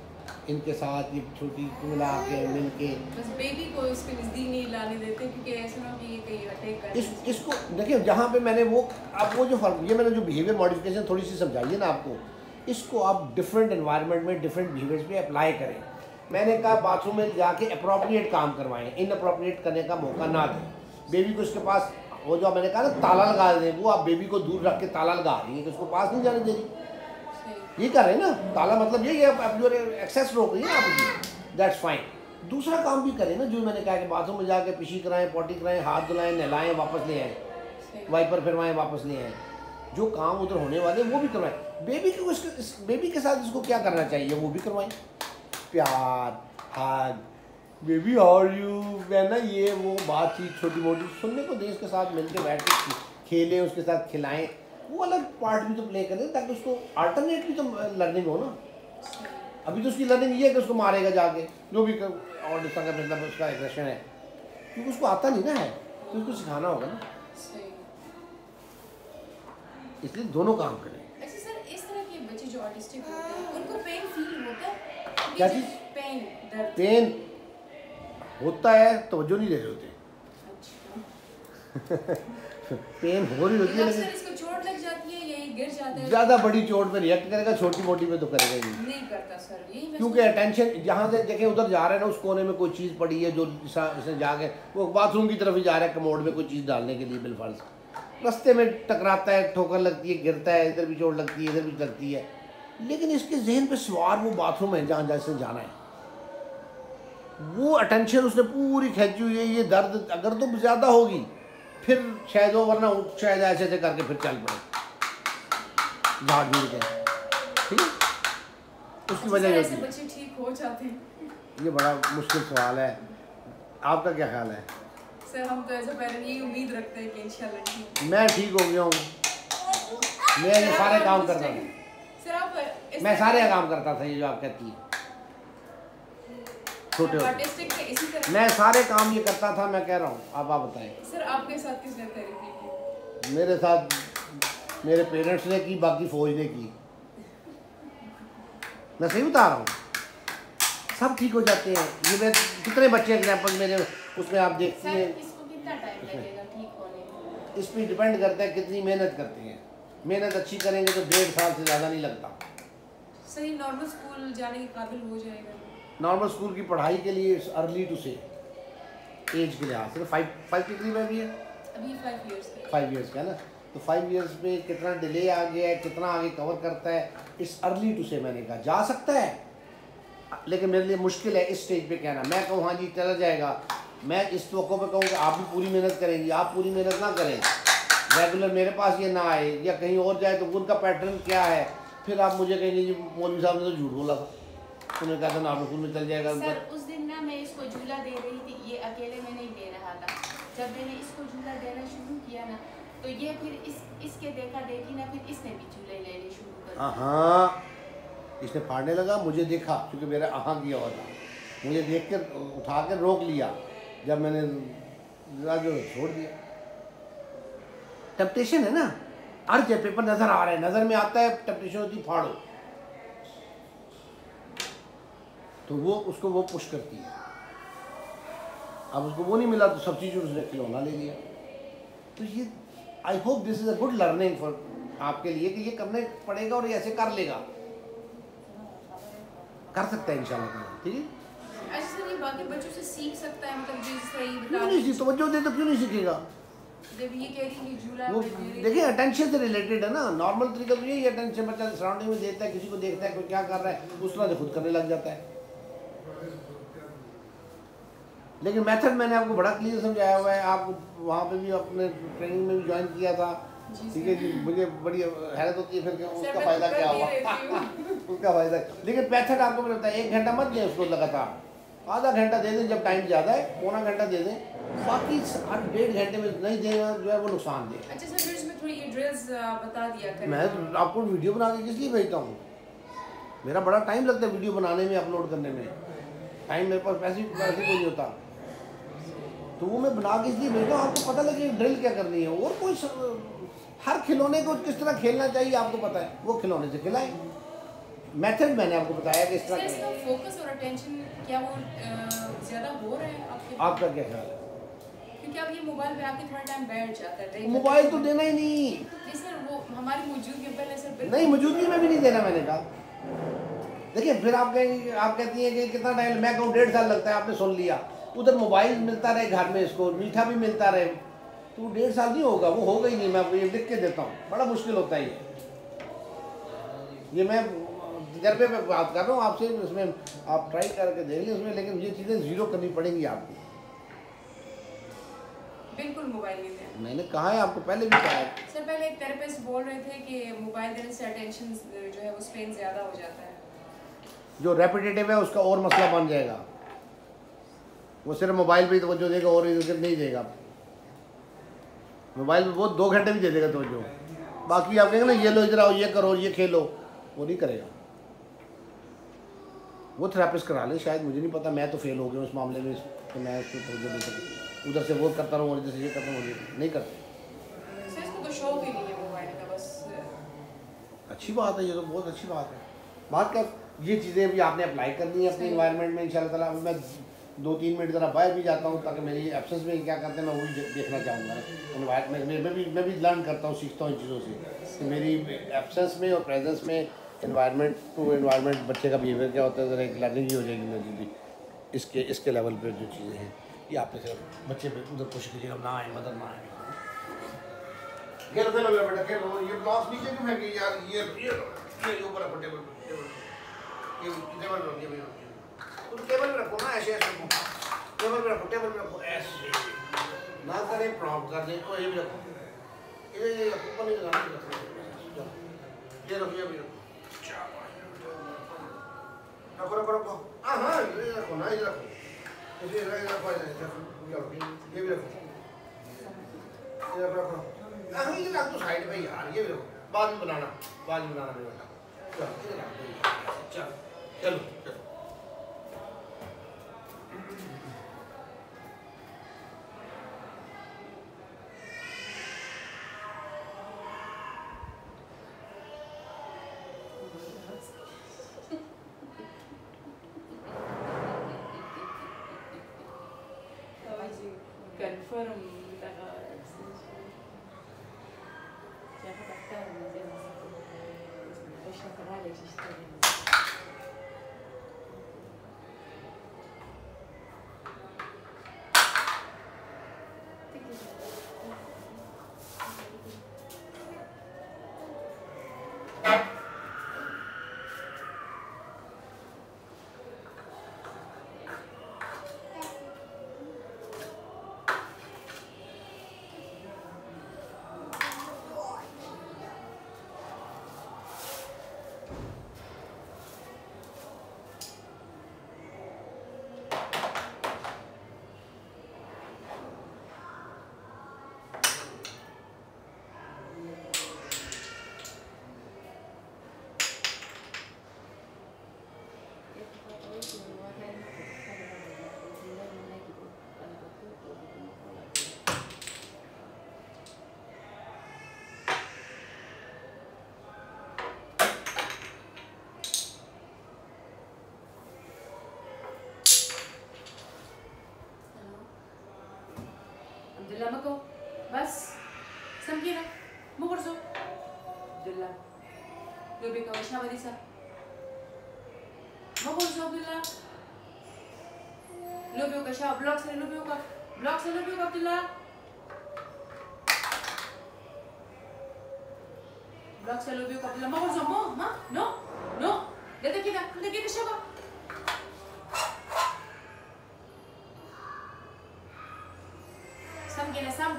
इनके साथ ये छोटी मिला के मिल के, बस बेबी को इसके नज़दीक नहीं लाने देते क्योंकि ऐसा ना कि ये कहीं अटैक कर इसको देखिए, जहाँ पे मैंने वो अब वो जो ये मैंने जो बिहेवियर मॉडिफिकेशन थोड़ी सी समझाई है ना आपको, इसको आप डिफरेंट एनवायरनमेंट में डिफरेंट बिहेवियर्स पे अप्लाई करें। मैंने कहा बाथरूम में जाके अप्रोप्रिएट काम करवाएं, इनअप्रोप्रिएट करने का मौका ना दें। बेबी को इसके पास वो जो मैंने कहा ना ताला लगा दें, वो आप बेबी को दूर रख के ताला लगा रही है कि उसको पास नहीं जाने दे रही, ये कर रहे हैं ना। ताला मतलब यही है, आप जो एक्सेस रोक रही है आप, दैट्स फाइन। दूसरा काम भी करें ना, जो मैंने कहा कि बाथरूम में जाके पिशी कराएं, पॉटी कराएं, हाथ धुलाएं, नहलाएं, वापस ले आएँ, वाइपर फिरवाएं, वापस ले आएँ, जो काम उधर होने वाले वो भी करवाएं। बेबी को बेबी के साथ इसको क्या करना चाहिए वो भी करवाएं, प्यार, हाथ, बेबी और यू, मैं ना ये वो बातचीत छोटी मोटी सुनने को दें, इसके साथ मिलकर बैठ के खेलें, उसके साथ खिलाएं, वो अलग पार्ट भी तो प्ले करें ताकि उसको अल्टरनेट भी तो लर्निंग हो ना। अभी तो उसकी लर्निंग ये है कि उसको मारेगा जाके, जो भी और डिस्टा का मतलब उसका एग्रेशन है, क्योंकि उसको आता नहीं ना है, तो उसको सिखाना होगा ना, इसलिए दोनों काम करें। अच्छा सर, इस तरह के बच्चे जो ऑटिस्टिक होते हैं उनको पेन फील होता है? क्या चीज़? पेन, दर्द। पेन होता है, तवज्जो नहीं दे रहे होते। पेन हो रही होती है लेकिन इसको चोट लग जाती है या ये गिर जाता है, ज़्यादा बड़ी चोट पे रिएक्ट करेगा, छोटी मोटी पे तो करेगा ही नहीं करता सर, यही क्योंकि अटेंशन जहाँ से देखें उधर जा रहे हैं ना, उस कोने में कोई चीज़ पड़ी है जो इसने जाके वो बाथरूम की तरफ ही जा रहा है, कमोड में कोई चीज़ डालने के लिए बिलफर्ज, रास्ते में टकराता है, ठोकर लगती है, गिरता है, इधर भी चोट लगती है, इधर भी लगती है, लेकिन इसके जहन पे सवार वो बाथरूम है जहाँ जैसे जाना है, वो अटेंशन उसने पूरी खींची हुई है। ये दर्द अगर तो ज़्यादा होगी फिर शायद वो, वरना शायद ऐसे ऐसे करके फिर चल पड़े झाड़ झूड़ के, ठीक है। उसकी वजह ये बच्चे ठीक हो जाते हैं। ये बड़ा मुश्किल सवाल है, आपका क्या ख्याल है? सर हम तो एज अ पेरेंट यही उम्मीद रखते हैं कि इंशाल्लाह ठीक। मैं ठीक हो गया हूँ, मैं ये सारे काम करता था सर, आप मैं सारे काम करता था, ये जो आप कहती है छोटे होते मैं सारे काम ये करता था, मैं कह रहा हूँ। आप बताएं सर, आपके साथ किसने थेरेपी की? मेरे साथ मेरे पेरेंट्स ने की, बाकी फौज ने की। मैं सही बता रहा हूँ, सब ठीक हो जाते हैं। ये मैं कितने बच्चे एग्जाम्पल मेरे उसमें आप देखती हैं। इसको कितना टाइम लगेगा ठीक होने में? इस पर डिपेंड करता है कितनी मेहनत करते हैं। मेहनत अच्छी करेंगे तो 1.5 साल से ज़्यादा नहीं लगता। सही नॉर्मल स्कूल जाने के काबिल हो जाएगा? नॉर्मल स्कूल की पढ़ाई के लिए अर्ली टू से एज के लिहाज से 5 के करीब अभी है, अभी 5 इयर्स का 5 इयर्स का ना, तो 5 इयर्स में कितना डिले आ गया है, कितना आगे कवर करता है, इस अर्ली टू से मैंने कहा जा सकता है, लेकिन मेरे लिए मुश्किल है इस स्टेज पे कहना। मैं कहूँ हाँ जी चला जाएगा, मैं इस मौक़े पे कहूँ कि आप भी पूरी मेहनत करेंगी, आप पूरी मेहनत ना करें, रेगुलर मेरे पास ये ना आए या कहीं और जाए तो उनका पैटर्न क्या है, फिर आप मुझे कहेंगे जी मौलवी साहब ने तो झूठ बोला था, उन्होंने कहा था नॉर्मल स्कूल में चल जाएगा। सर उस दिन ना मैं इसको झूला दे रही थी, ये अकेले में नहीं दे रहा था। जब मैंने इसको झूला देना शुरू किया ना तो ये फिर इसके देखा देखी ना फिर इसने भी झूले लेने शुरू कर दिए। हाँ, इसने फाड़ने लगा, मुझे देखा क्योंकि मेरा आहाँ किया हुआ था, मुझे देख कर उठा कर रोक लिया, जब मैंने जो छोड़ दिया। टेम्पटेशन है ना, अर्ज है, पेपर नज़र आ रहा है, नज़र में आता है, टेम्पटेशन होती फाड़ो, तो वो उसको वो पुश करती है। अब उसको वो नहीं मिला तो सब्स्टिट्यूट उसने खिलौना ले लिया। तो ये I hope this is a good learning for आपके लिए कि ये करने पड़ेगा और ये ऐसे कर लेगा, कर सकता है इंशाल्लाह। ठीक है, अच्छा सर, ये बाकी बच्चों से सीख सकता है, मतलब जिस तरह ये क्यों नहीं सीख, तवज्जो दे तो क्यों नहीं सीखेगा। जब ये कह रही है कि झूला वो देखिए अटेंशन से रिलेटेड है ना, नॉर्मल तरीका तो यही अटेंशन बच्चा सराउंडिंग में देता है, किसी को देखता है कोई क्या कर रहा है उस तरह से खुद करने लग जाता है। लेकिन मेथड मैंने आपको बड़ा क्लियर समझाया हुआ है, आप वहाँ पे भी अपने ट्रेनिंग में भी ज्वाइन किया था। ठीक है जी, मुझे बड़ी हैरत होती है फिर उसका फ़ायदा क्या हुआ उसका फ़ायदा। लेकिन मेथड आपको मैंने बताया, 1 घंटा मत दें उसको लगातार, आधा घंटा दे दें जब टाइम ज़्यादा है, पौना घंटा दे दें, बाकी 1.5 घंटे में नहीं देना जो है वो नुकसान दे। अच्छा सर, फिर इसमें थोड़ी ये ड्रिल्स बता दिया करें। मैं तो आपको वीडियो बना के किस लिए भेजता हूँ, मेरा बड़ा टाइम लगता है वीडियो बनाने में, अपलोड करने में, टाइम मेरे पास पैसे कोई नहीं होता, तो वो मैं बना के इसलिए भेजता हूँ आपको पता लगे ड्रिल क्या करनी है। और कोई हर खिलौने को किस तरह खेलना चाहिए आपको पता है, वो खिलौने से खिलाएं। मेथड मैंने आपको बताया कि इस तरह इसका फोकस और अटेंशन क्या वो ज़्यादा हो रहा है आपका क्या ख्याल है? क्योंकि अब ये मोबाइल पे आके थोड़ा टाइम बैठ जाता है। मोबाइल तो देना ही नहीं सर, वो हमारी मौजूदगी में पहले सर नहीं, मौजूदगी में भी नहीं देना मैंने कहा। देखिए फिर आप कहेंगे, आप कहती हैं कि कितना टाइम, मैं कहूँ 1.5 साल लगता है, आपने सुन लिया, उधर मोबाइल मिलता रहे घर में, इसको मीठा भी मिलता रहे, तो 1.5 साल नहीं होगा, वो होगा ही नहीं। मैं आपको ये लिख के देता हूँ, बड़ा मुश्किल होता है ये मैं तजर्बे पे बात कर रहा हूँ आपसे, इसमें आप ट्राई करके देख लें उसमें, लेकिन ये चीज़ें ज़ीरो करनी पड़ेंगी आपको। बिल्कुल मोबाइल नहीं देना। मैंने कहा है आपको, पहले भी कहा है सर, पहले एक थेरेपिस्ट बोल रहे थे कि मोबाइल देने से अटेंशन जो है वो स्पेन ज़्यादा हो जाता है, जो रेपिटेटिव है उसका और मसला बन जाएगा, वो सिर्फ मोबाइल पे ही तवज्जो देगा और इधर नहीं देगा। मोबाइल पे वो 2 घंटे भी दे देगा तवज्जो, बाकी आप कहेंगे ना ये लो इधर आओ, ये करो, ये खेलो, वो नहीं करेगा। वो थेरेपिस्ट करा ले शायद, मुझे नहीं पता, मैं तो फेल हो गया उस मामले में तो मैं उसको तवज्जो दे सकूँ, उधर से वो करता रहूँ और इधर से ये करता हूँ, नहीं करते। सर इसको तो शौक ही नहीं है मोबाइल का, बस। अच्छी बात है, ये तो बहुत अच्छी बात है। बात कर, ये चीज़ें भी आपने अप्लाई करनी है अपने इन्वायरमेंट में इंशाल्लाह ताला। मैं 2-3 मिनट ज़रा बाहर भी जाता हूँ ताकि मेरी एब्सेंस में क्या करते हैं मैं वही देखना चाहूँगा। इन्वायरमेंट मैं भी लर्न करता हूँ, सीखता हूँ इन चीज़ों से कि मेरी एब्सेंस में और प्रेजेंस में इन्वायरमेंट टू इन्वायरमेंट बच्चे का बिहेवियर क्या होता है, ज़रा एक लर्निंग ही हो जाएगी मेरी भी। इसके लेवल पर जो चीज़ें हैं ये आपने सिर्फ बच्चे पे उधर कोशिश कीजिएगा ना आए, मदद ना आए। खेलो खेलो मेरा बेटा खेलो, ये ब्लॉक्स नीचे क्यों फेंके यार, ये ऊपर रखो टेबल पर, ये टेबल पर ये तुम टेबल पे रखो ना, ऐसे ऐसे रखो, टेबल पे रखो ऐसे ना करें, प्रॉम्प्ट कर दें, तो ये भी रखो, ये ऊपर नहीं लगाना, ये रखो, ये भी रखो, रखो हाँ ये रखो ना, ये रखो, ये रखो, ये भी रखो, ये रखो, हाँ ये रख दो साइड में यार, ये भी रखो, बाद में बनाना मेरे बेटा, चलो चलो। confirm Abdullah mako. Bas. Samkira. Mukurso. Abdullah. Lobi ka washna badisa. Mukurso Abdullah. Lobi ka sha block se lobi ka. Block se lobi ka Abdullah. Block se lobi ka Abdullah. Mukurso mo, ma? No. No. Dede kita shaba. Sam gina sam.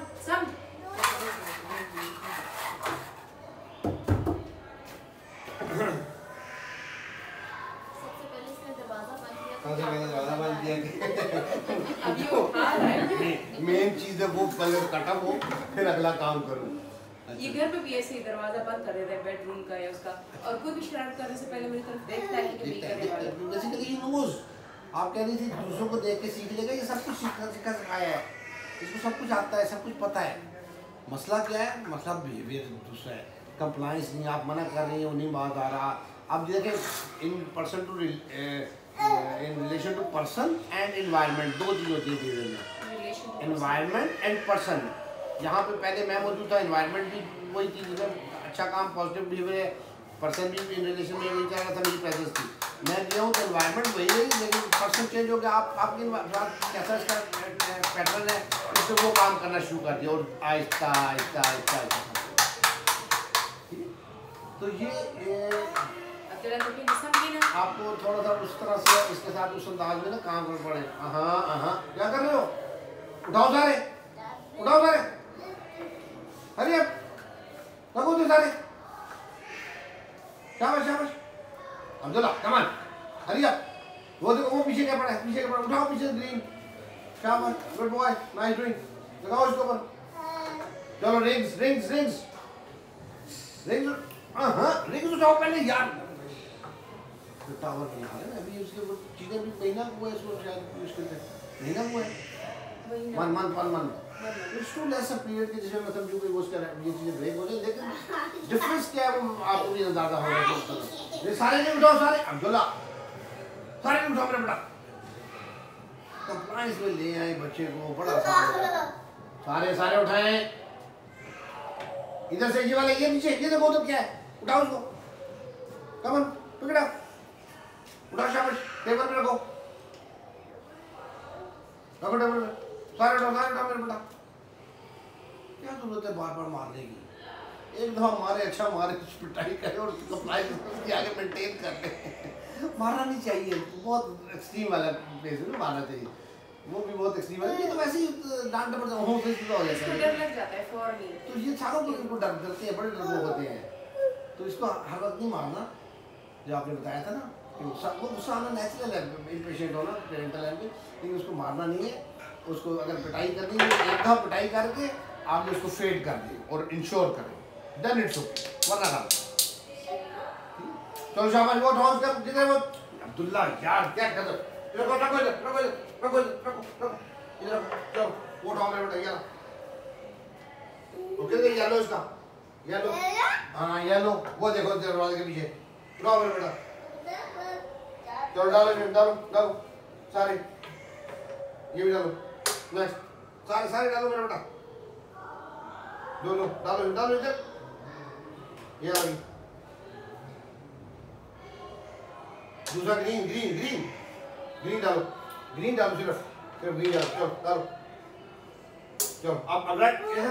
अभी वो खा रहा है। Main चीज है वो colour कटा वो फिर अगला काम करो। ये घर पे भी ऐसे ही दरवाजा बंद कर देता है बेडरूम का या उसका, और कोई भी शरारत करने से पहले मेरी तरफ देखता है कि नहीं करने वाला। बेसिकली ये नोज आप कह रही थी दूसरों को देख के सीख लेगा, ये सब कुछ सीखा सिखाया है, इसको सब कुछ आता है, सब कुछ पता है। मसला क्या है? मसला बिहेवियर दूसरा है, कंप्लाइंस नहीं, आप मना कर रही हो, नहीं बात आ रहा। आप देखें in relation to person and environment, दो चीज़ होती है बिहेवियर में, एनवायरनमेंट एंड पर्सन। यहाँ पे पहले मैं मौजूद था, एनवायरनमेंट भी वही चीज़ है, अच्छा काम पॉजिटिव बिहेवियर है, पर्सन भी इन रिलेशन में वही चाह रहा था, मेरी प्रेजेंस थी, मैं गया हूँ तो एनवायरनमेंट वही है, लेकिन पर्सन चेंज हो गया। आपके कैसा इसका पैटर्न है, इससे वो काम करना शुरू कर दिया और आहिस्ता आहिस्ता आहिस्ता आहिस्ता। तो ये आपको थोड़ा सा उस तरह से इसके साथ उस अंदाज में ना काम करना पड़े। हाँ क्या कर रहे हो? उठाओ सारे हरी अब लगो तो सारे। शाबाश अब्दुल्ला कम ऑन हरी अब। वो देखो वो पीछे क्या पड़ा है, उठाओ पीछे ग्रीन। शाबाश गुड बॉय नाइस डूइंग। लगाओ इसके ऊपर। चलो रिंग्स उठाओ पहले यार। टावर नहीं आ रहा है अभी, उसके ऊपर चीजें भी महीना हुआ है, इसको शायद मुश्किल है महीना हुआ है, मन it's too less a period के जिसमें मतलब जो भी वो उसका ये चीजें ब्रेक हो जाए, लेकिन डिफरेंस क्या है वो आपको भी अंदाजा होगा। ये सारे नहीं उठाओ, सारे अब्दुल्ला सारे नहीं उठाओ मेरा बेटा। कंप्लायंस में ले आए बच्चे को, बड़ा सारे उठाएं। इधर से ये वाले ये नीचे ये देखो तो क्या है, उठाओ उसको, come on pick it up, उठाओ शाबाश, टेबल पे रखो, टेबल पे सारे उठाओ मेरे बेटा। क्या जरूरत है बार मारने की? एक दफा मारे, अच्छा मारे, पिटाई करे और कंप्लायंस के आगे मेंटेन कर ले। मारना नहीं चाहिए, बहुत एक्सट्रीम वाला बेस में मारना चाहिए, वो भी बहुत एक्सट्रीम है। ये तो वैसे ही डांट डपट हो जाता है, डर लग जाता है फौरन। तो ये सारों को इनको डरते हैं, बड़े डरपोक होते हैं, तो इसको हर वक्त नहीं मारना। जो आपने बताया था ना, वो गुस्सा आना नेचुरल है, इम्पेशेंट होना पेरेंटल एंड पे, लेकिन उसको मारना नहीं है। उसको अगर पिटाई करनी है, एक दफा पिटाई करके आपने उसको फेड कर दी और इंश्योर करें, देन इट्स ओके, वरना काम। चलो शाबाश, वो उठाओ उसका जिधर वो अब्दुल्ला यार क्या कर रहे हो? रखो इधर, चलो वो उठाओ मेरे बेटा, ये ओके येलो इसका, येलो हाँ येलो, वो देखो दरवाजे के पीछे, उठाओ मेरे बेटा। चलो डालो सारे, ये भी डालो, नेक्स्ट सारे डालो मेरा बेटा, डालो इधर, ये आ गई दूसरा ग्रीन डालो सिर्फ ग्रीन डालो, चलो अब रेड इधर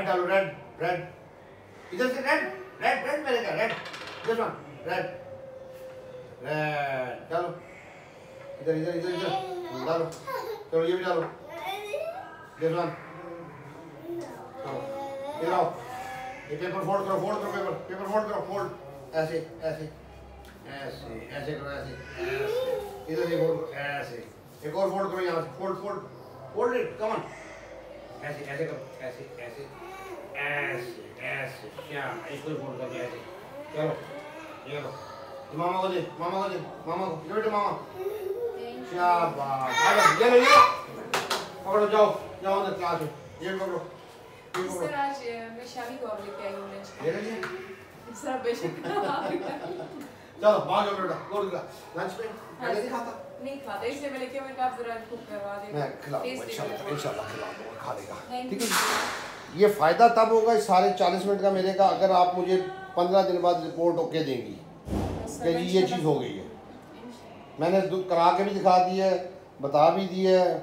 डालो, रेड इधर से रेड मेरे का रेड, दिस वन रेड डालो इधर डालो, चलो ये भी डालो, दिस वन, ये लाओ, ये पेपर फोल्ड करो, पेपर फोल्ड करो, फोल्ड ऐसे करो, ऐसे इधर एक और ऐसे, एक और फोल्ड करो यहाँ से, फोल्ड इट, कम ऑन, ऐसे करो, ऐसे इसको फोल्ड करके ऐसे, चलो ये लो, मामा को दे, मामा को, ये बेटे मामा, शाबाश, ये लो पकड़ो, जाओ उधर क्लास में, ये पकड़ो। सर आज मैं शामी को लेके आई हूँ लंच ले लीजिए सर बेशक चलो भागो बेटा, लंच में नहीं खाता। नहीं खाता, इसलिए मैंने कहा मैंने कहा आप जरा कुक करवा दें। मैं खिला दूँगा टेस्ट इंशाल्लाह, देखो। इंशाल्लाह खिला दूँगा, खा लेगा। Thank ठीक you. है, ये फ़ायदा तब होगा इस सारे 40 मिनट का मेरे का, अगर आप मुझे 15 दिन बाद रिपोर्ट ओके देंगी कि जी ये चीज़ हो गई है। मैंने करा के भी दिखा दी है, बता भी दिया है,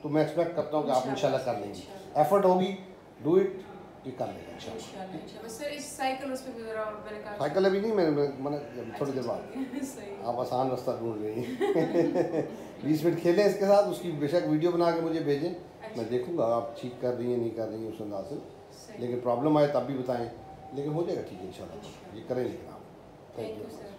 तो मैं एक्सपेक्ट करता हूँ कि आप इंशाल्लाह कर लेंगी। एफर्ट होगी, डू इट, ये कर लेंगे इंशाल्लाह। इंशाल्लाह, इंशाल्लाह। बस सर इस साइकिल उस पे भी जरा मैंने कहा साइकिल अभी नहीं, मैंने थोड़ी देर बाद। सही। आप आसान रास्ता ढूंढ रही हैं। 20 मिनट खेलें इसके साथ, उसकी बेशक वीडियो बना के मुझे भेजें, मैं देखूंगा आप ठीक कर रही हैं नहीं कर रही हैं उस अंदाज से। सही। लेकिन प्रॉब्लम आए तब भी बताएं, लेकिन हो जाएगा ठीक है इंशाल्लाह, ये करें लेकिन आप। Thank thank you. You sir.